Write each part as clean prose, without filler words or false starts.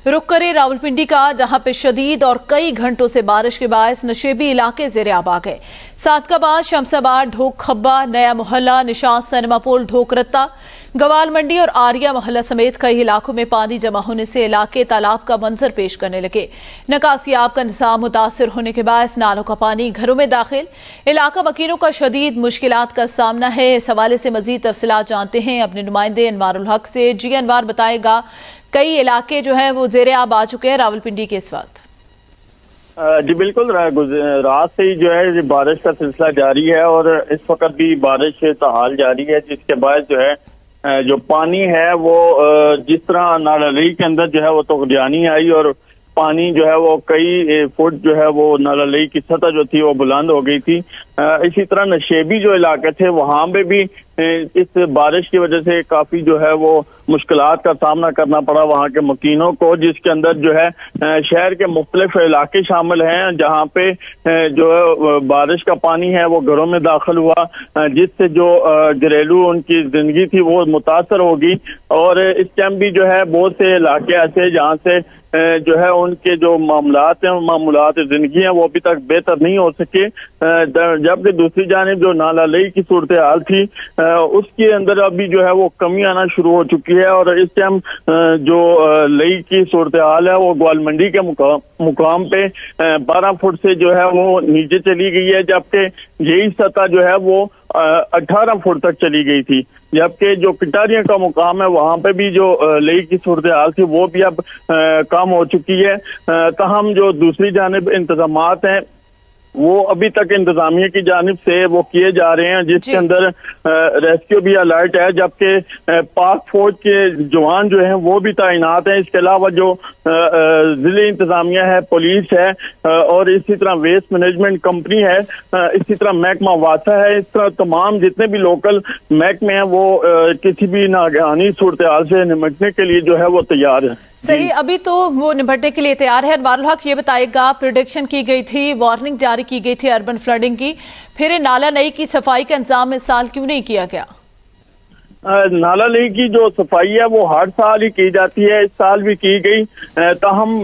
रुख करे रावलपिंडी का, जहां पे शदीद और कई घंटों से बारिश के बायस नशेबी इलाके ज़ेरे आब आ गए। सादकाबाद, शमसाबाद, ढोक खब्बा, नया मोहल्ला, निशान सिनेमा पुल, ढोक रत्ता, गवाल मंडी और आरिया मोहल्ला समेत कई इलाकों में पानी जमा होने से इलाके तालाब का मंजर पेश करने लगे। निकासियाब का निज़ाम मुतासर होने के बायस नालों का पानी घरों में दाखिल। इलाका मकीनों का शदीद मुश्किलात का सामना है। इस हवाले से मजीद तफसीलात जानते हैं अपने नुमाइंदे अनवारुल हक से। जी अनवार, बताएगा, कई इलाके जो है वो ज़ेरे आब आ चुके हैं रावलपिंडी के इस वक्त। जी बिल्कुल, रात से ही जो है बारिश का सिलसिला जारी है और इस वक्त भी बारिश ताहाल जारी है, जिसके बाद जो है जो पानी है वो जिस तरह नाला के अंदर जो है वो तगड़ियानी आई और पानी जो है वो कई फुट जो है वो नाला की सतह जो थी वो बुलंद हो गई थी। इसी तरह नशेबी जो इलाके थे वहां पे भी इस बारिश की वजह से काफी जो है वो मुश्किलात का सामना करना पड़ा वहां के मकीनों को, जिसके अंदर जो है शहर के मुख्तलिफ इलाके शामिल हैं जहां पे जो है बारिश का पानी है वो घरों में दाखिल हुआ, जिससे जो घरेलू उनकी जिंदगी थी वो मुतासर होगी। और इस टाइम भी जो है बहुत से इलाके ऐसे जहाँ से जो है उनके जो मामूलात जिंदगी है वो अभी तक बेहतर नहीं हो सके, जबकि दूसरी जानिब जो नाला लई की सूरत हाल थी उसके अंदर अभी जो है वो कमी आना शुरू हो चुकी है। और इस टाइम जो लई की सूरत हाल है वो ग्वाल मंडी के मुकाम पे 12 फुट से जो है वो नीचे चली गई है, जबकि यही सतह जो है वो 18 फुट तक चली गई थी। जबकि जो कटारिया का मुकाम है वहां पे भी जो लई की सूरत हाल थी वो भी अब कम हो चुकी है। ताहम जो दूसरी जानिब इंतजामात हैं वो अभी तक इंतजामिया की जानिब से वो किए जा रहे हैं, जिसके अंदर रेस्क्यू भी अलर्ट है, जबकि पाक फौज के जवान जो हैं वो भी तैनात हैं। इसके अलावा जो जिले इंतजामिया है, पुलिस है और इसी तरह वेस्ट मैनेजमेंट कंपनी है, इसी तरह महकमा वासा है, इस तरह तमाम जितने भी लोकल महकमे हैं वो किसी भी नागहानी सूरत हाल से निपटने के लिए जो है वो तैयार है। सही, अभी तो वो निपटने के लिए तैयार है। अनवारुल हक, ये बताएगा, प्रेडिक्शन की गई थी, वार्निंग जारी की गई थी अर्बन फ्लडिंग की, फिर नाला नई की सफाई का इंतजाम इस साल क्यों नहीं किया गया? नाला नई की जो सफाई है वो हर साल ही की जाती है, इस साल भी की गई। ताहम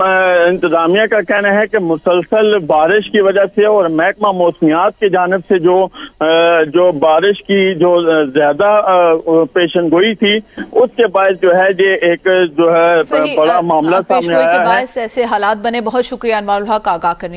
इंतजामिया का कहना है कि मुसलसल बारिश की वजह से और महकमा मौसमियात की जानिब से जो बारिश की जो ज्यादा पेशन गोई थी उसके बाद जो है ये एक जो है बड़ा मामला सामने आया है। ऐसे हालात बने। बहुत शुक्रिया अनवारुल हक आगाह करने के लिए।